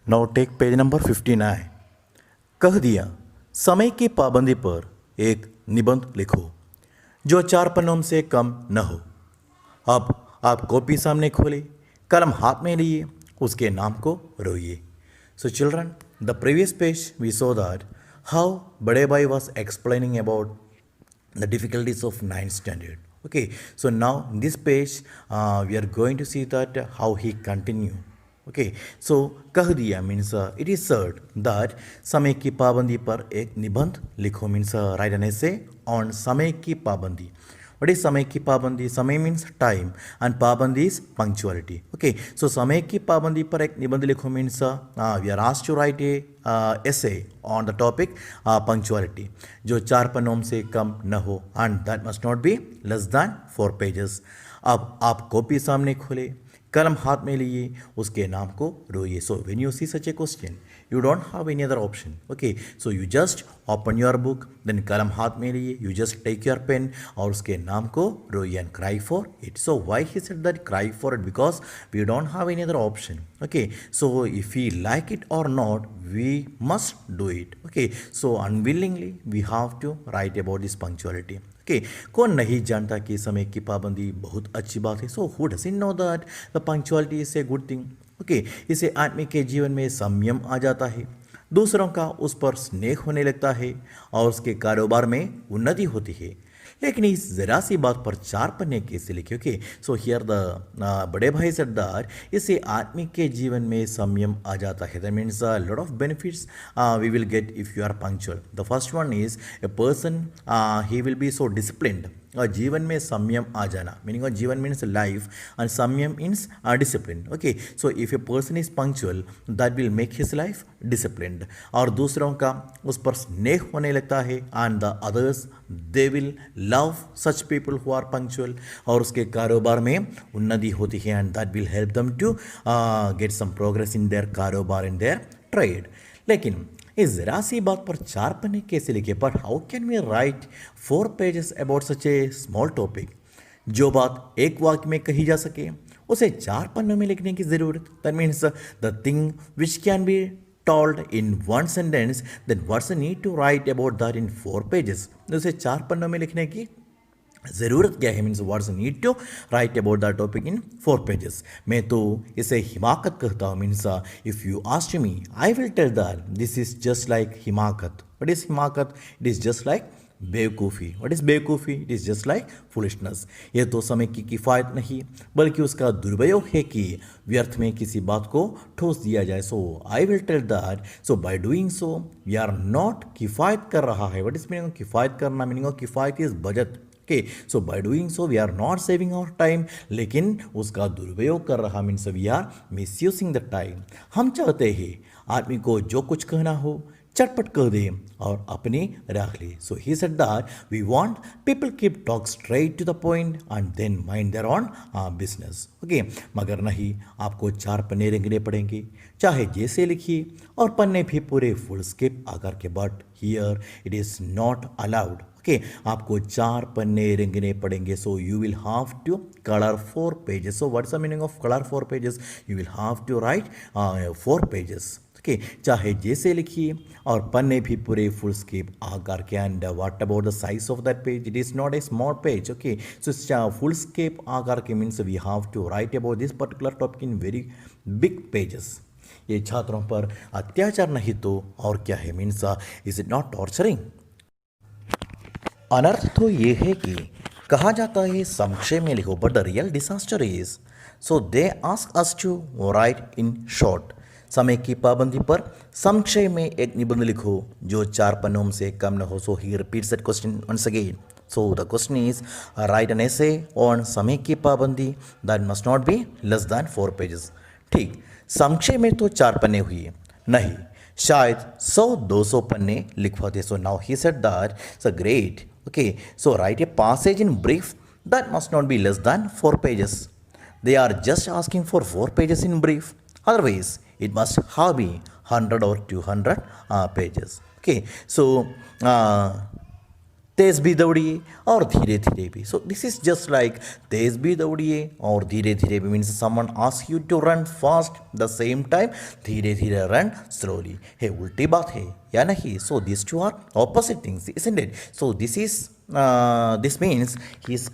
Now take page number 59। कह दिया समय की पाबंदी पर एक निबंध लिखो जो 4 पन्नों से कम न हो। अब आप कॉपी सामने खोले, कलम हाथ में लिए, उसके नाम को रोइए। So children, the previous page we saw that how बड़े भाई was explaining about the difficulties of ninth standard. Okay, so now in this page we are going to see that how he continue. Okay, so कह दिया means it is said that समय की पाबंदी पर एक निबंध लिखो means write an essay on समय की पाबंदी. What is समय की पाबंदी? समय means time and पाबंदी is punctuality. Okay, so समय की पाबंदी पर एक निबंध लिखो means we are asked to write a essay on the topic punctuality जो 4 पन्नों से कम न हो and that must not be less than 4 pages. अब आप कॉपी सामने खोले, कलम हाथ में लिए, उसके नाम को रोइए. So when you see such a question you don't have any other option. Okay, so you just open your book, then कलम हाथ में लिए, you just take your pen और उसके नाम को रोइए and cry for it. So why he said that cry for it? Because we don't have any other option. Okay, so if we like it or not, we must do it. Okay, so unwillingly we have to write about this punctuality. Okay, कौन नहीं जानता कि समय की पाबंदी बहुत अच्छी बात है. So who doesn't know that the punctuality is a good thing. Okay, इससे आदमी के जीवन में संयम आ जाता है, दूसरों का उस पर स्नेह होने लगता है और उसके कारोबार में उन्नति होती है. लेकिन इस ज़रा सी बात पर 4 पन्ने कैसे लिखे? ओके, सो हियर द बड़े भाई सरदार इससे आदमी के जीवन में संयम आ जाता है. That means lot of benefits we will get if you are punctual. The first one is a person he will be so disciplined. और जीवन में संयम आ जाना, मीनिंग ऑफ जीवन मीन्स लाइफ एंड संयम means discipline. Okay, so if a person is punctual that will make his life disciplined. और दूसरों का उस पर स्नेह होने लगता है and the others they will love such people who are punctual. और उसके कारोबार में उन्नति होती है and that will help them to get some progress in their कारोबार इन देयर ट्रेड. लेकिन इस ज़रा सी बात पर 4 पन्ने कैसे लिखे? But how can we write 4 pages about such a small topic? जो बात एक वाक्य में कही जा सके उसे 4 पन्नों में लिखने की ज़रूरत. That means the thing which can be told in 1 sentence, then what's need to write about that in 4 pages. उसे 4 पन्नों में लिखने की ज़रूरत क्या है? Means what's need to write about the topic in 4 pages. मैं तो इसे हिमाकत कहता हूँ. Means if you ask me I will tell that this is just like हिमाकत. व्हाट इज हिमाकत? इट इज़ जस्ट लाइक बेवकूफ़ी. व्हाट इज़ बेवकूफ़ी? It is just like foolishness. यह तो समय की किफ़ायत नहीं बल्कि उसका दुरुपयोग है कि व्यर्थ में किसी बात को ठोस दिया जाए. So I will tell that so by doing so we are not किफ़ायत कर रहा है. व्हाट इज़ मीनिंग ऑफ किफ़ायत करना? मीनिंग ऑफ किफ़ायत is budget. Okay, so by doing so we are not saving our time, लेकिन उसका दुरुपयोग कर रहा means we are misusing the time. हम चाहते हैं आदमी को जो कुछ कहना हो चटपट कह दे और अपनी रख ले. So he said that we want people keep talk straight to the point and then mind there on business. Okay, मगर नहीं, आपको 4 पन्ने रेंगने पड़ेंगे चाहे जैसे लिखिए और पन्ने भी पूरे फुल स्केप आकार के. But here it is not allowed. Okay, आपको 4 पन्ने रेंगने पड़ेंगे. So you will have to colour 4 pages. So what's the meaning of colour 4 pages? You will have to write 4 pages. Okay, चाहे जैसे लिखिए और पन्ने भी पूरे फुल स्केप आकार के. And what about the size of that page? It is not a small page. Okay, so foolscap आकार के means we have to write about this particular topic in very big pages. ये छात्रों पर अत्याचार नहीं तो और क्या है? Means is it not torturing? अनर्थ तो ये है कि कहा जाता है संक्षेप में लिखो, but the real disaster is so they ask us to write in short. समय की पाबंदी पर संक्षेप में एक निबंध लिखो जो 4 पन्नों से कम न हो. So he repeats that question once again. So the question is write an essay on समय की पाबंदी that must not be less than 4 pages. ठीक, संक्षेप में तो 4 पन्ने हुए, नहीं शायद 100-200 पन्ने लिखवाते. So now he said that so great. Okay, so write a passage in brief that must not be less than 4 pages. They are just asking for 4 pages in brief. Otherwise, it must have be 100 or 200 pages. Okay, so तेज भी दौड़िए और धीरे धीरे भी. So this is just like तेज भी दौड़िए और धीरे धीरे भी means someone asks you to run fast the same time धीरे धीरे run slowly. हे उल्टी बात है या नहीं? So these two are opposite things, isn't it? So this means he's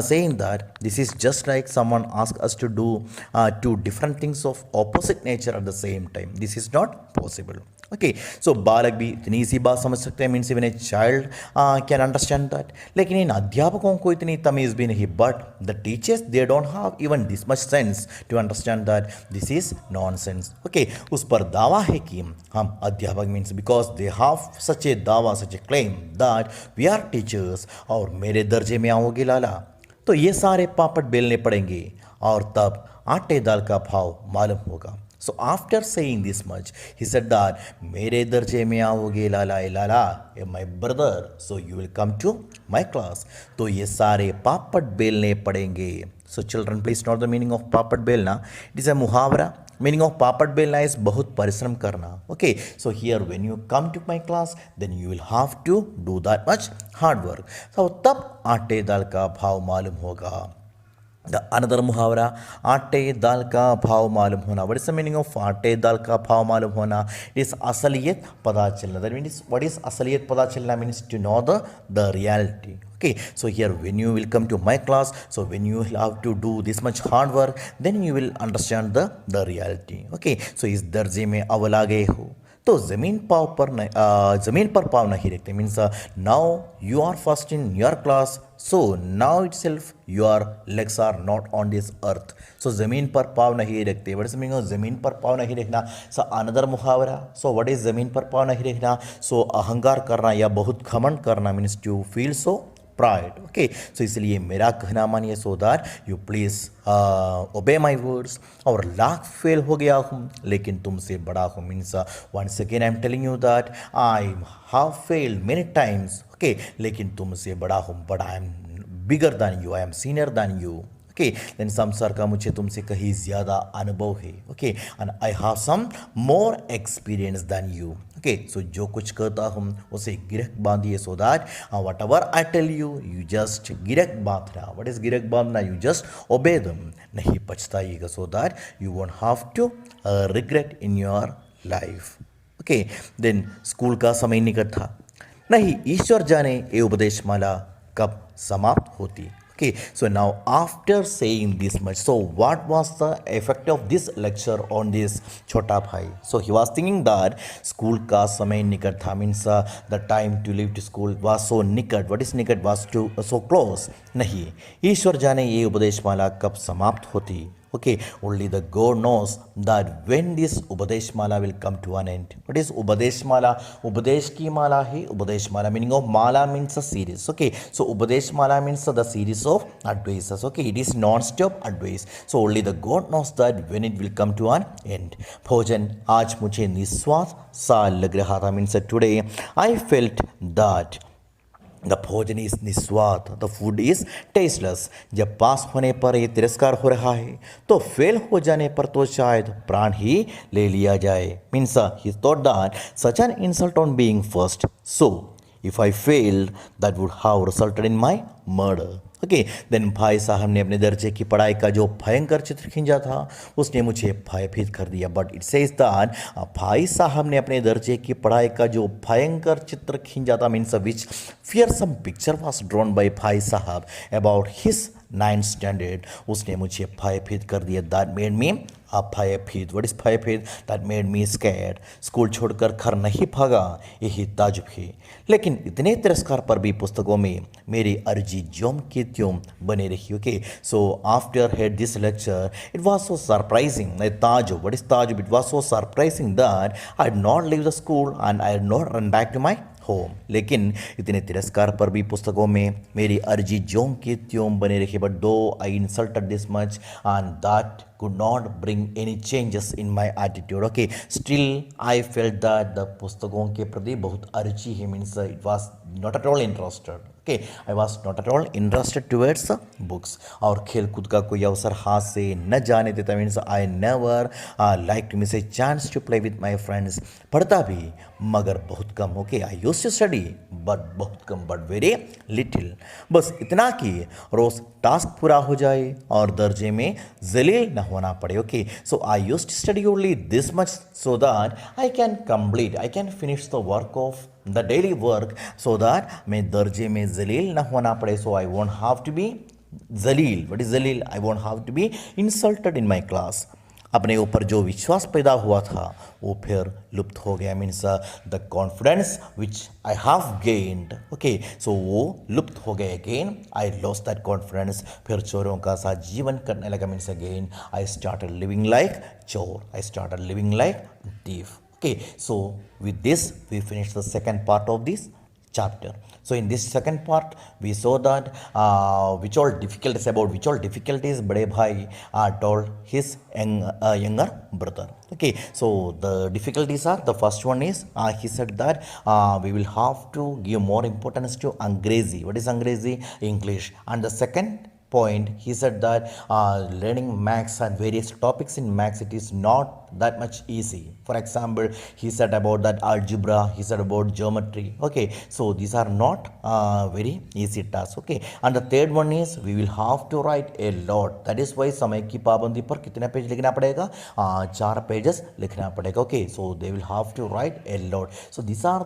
saying that this is just like someone asks us to do two different things of opposite nature at the same time. This is not possible. Okay so बालक भी इतनी सी बात समझ सकते हैं, means even a child can understand that. लेकिन इन अध्यापकों को इतनी तमीज़ भी नहीं, but the teachers they don't have even this much sense to understand that this is nonsense. Okay उस पर दावा है कि हम अध्यापक means because they have such a दावा, such a claim that we are teachers और मेरे दर्जे में आओगे लाला तो ये सारे पापड़ बेलने पड़ेंगे और तब आटे दाल का भाव मालूम होगा. So after saying this much, he said that मेरे दर्जे में आओगे लाला ए लाला ए my brother so you will come to my class तो ये सारे पापड़ बेलने पड़ेंगे. So children please note the meaning of पापड़ बेलना. इट इज़ अ मुहावरा. मीनिंग ऑफ पापड़ बेलना इज बहुत परिश्रम करना. Okay so here when you come to my class then you will have to do that much hard work. तो तब आटे दाल का भाव मालूम होगा. The another मुहावरा आटे दाल का भाव मालूम होना. What is the meaning of आटे दाल का भाव मालूम होना? It is असलियत पता चलना. That means what is असलियत पता चलना means to know the reality. Okay, so here when you will come to my class, so when you will have to do this much hard work, then you will understand the reality. Okay, so इस दर्जे में अव्वल आ गए हो तो ज़मीन पर पाँव नहीं रखते. Means now you are first in your class so now itself your legs are not on this earth. So ज़मीन पर पाँव नहीं रखते. व्हाट इज मीनिंग ऑफ ज़मीन पर पाँव नहीं रखना? सो अनदर मुहावरा. सो व्हाट इज ज़मीन पर पाँव नहीं रखना? सो अहंकार करना या बहुत घमंड करना means to feel so pride. Okay so इसलिए मेरा कहना मानिए सो दैट यू प्लीज़ ओबे माई वर्ड्स. और लाख फेल हो गया हूँ लेकिन तुमसे बड़ा हूँ. Means once again I am telling you that I have failed many times. Okay लेकिन तुमसे बड़ा हूँ, but I am bigger than you, I am senior than you. Okay then संसार का मुझे तुमसे कहीं ज़्यादा अनुभव है. Okay and I have some more experience than you. Okay so जो कुछ कहता हूँ उसे गिरक बांधिए so that whatever I tell you you just गिरक बांधना. वट इज गिरक बांधना? You just obey them. नहीं पछताइएगा so that you won't have to regret in your life. Okay then school का समय निकट था. नहीं ईश्वर जाने ये उपदेशमाला कब समाप्त होती. Okay, so now after saying this much, so what was the effect of this lecture on this छोटा भाई? So he was thinking that school का समय निकट था means the time to leave to school was so निकट. What is निकट? Was to so close. नहीं ईश्वर जाने ये उपदेशमाला कब समाप्त होती. Okay, only the God knows that when this उपदेशमाला will come to an end. What is उपदेशमाला? उपदेश की माला है. उपदेशमाला meaning of Mala means a series. Okay, so उपदेशमाला means the series of advices. Okay, it is non-stop advice. So only the God knows that when it will come to an end. भोजन आज मुझे निस्वाद सा लग रहा था. Means today I felt that the भोजन is निस्वाद, the food is tasteless. जब पास होने पर ये तिरस्कार हो रहा है तो फेल हो जाने पर तो शायद प्राण ही ले लिया जाए. Means he thought that such an insult on being first so if I failed that would have resulted in my murder. Okay then भाई साहब ने अपने दर्जे की पढ़ाई का जो भयंकर चित्र खींचा था उसने मुझे भयभीत कर दिया. बट इट सेज दैट भाई साहब ने अपने दर्जे की पढ़ाई का जो भयंकर चित्र खींचा था means which fearsome picture was drawn by भाई साहब अबाउट हिज 9th स्टैंडर्ड. उसने मुझे भयभीत कर दिया. दैट मेड मी भयभीत. व्हाट इज भयभीत? That made me scared. School छोड़कर घर नहीं भागा यही ताजुब है. लेकिन इतने तिरस्कार पर भी पुस्तकों में मेरी अर्जी ज्यों की त्यों बने रही. Okay so after had this lecture it was so surprising. ताजुब. व्हाट इज ताजुब? It was so surprising that I did not leave the school and I did not run back to my home. लेकिन इतने तिरस्कार पर भी पुस्तकों में मेरी अर्जी ज्यों की त्यों बने रही. But though I insulted this much and that could not bring any changes in my attitude. Okay, still I felt that the पुस्तकों के प्रति बहुत अरुचि है, means it was not at all interested. Okay, I was not at all interested towards books. और खेल कूद का कोई अवसर हाथ से न जाने देता, means I never like to miss a chance to play with my friends. पढ़ता भी मगर बहुत कम. Okay, I use to study but बहुत कम, बट वेरी लिटिल. बस इतना कि रोज़ टास्क पूरा हो जाए और दर्जे में जलील न होना पड़े. Okay, so I use to study only this much so that I can finish the work of the daily work, so that मैं दर्जे में जलील ना होना पड़े. So I won't have to be जलील. व्हाट इज जलील? I won't have to be insulted in my class. अपने ऊपर जो विश्वास पैदा हुआ था वो फिर लुप्त हो गया, means the confidence which I have gained. Okay, so वो लुप्त हो गया. Again I lost that confidence. फिर चोरों का सा जीवन करने लगा, means again I started living like चोर. I started living like thief. Okay, so with this we finish the second part of this chapter. So in this second part we saw that which all difficulties बड़े भाई told his younger brother. Okay, so the difficulties are, the first one is he said that we will have to give more importance to Angrezi. What is Angrezi? English. And the second point, he said that learning maths and various topics in maths, it is not that much easy. For example, he said about that algebra, he said about geometry. Okay, so these are not very easy tasks. Okay, and the third one is we will have to write a lot. That is why समय की पाबंदी पर कितने page लिखना पड़ेगा? 4 pages लिखना पड़ेगा. Okay, so they will have to write a lot. So these are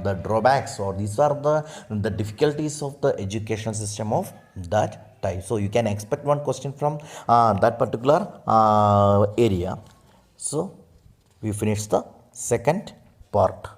the drawbacks, or these are the difficulties of the education system of that time. So you can expect one question from that particular area. So we finish the second part.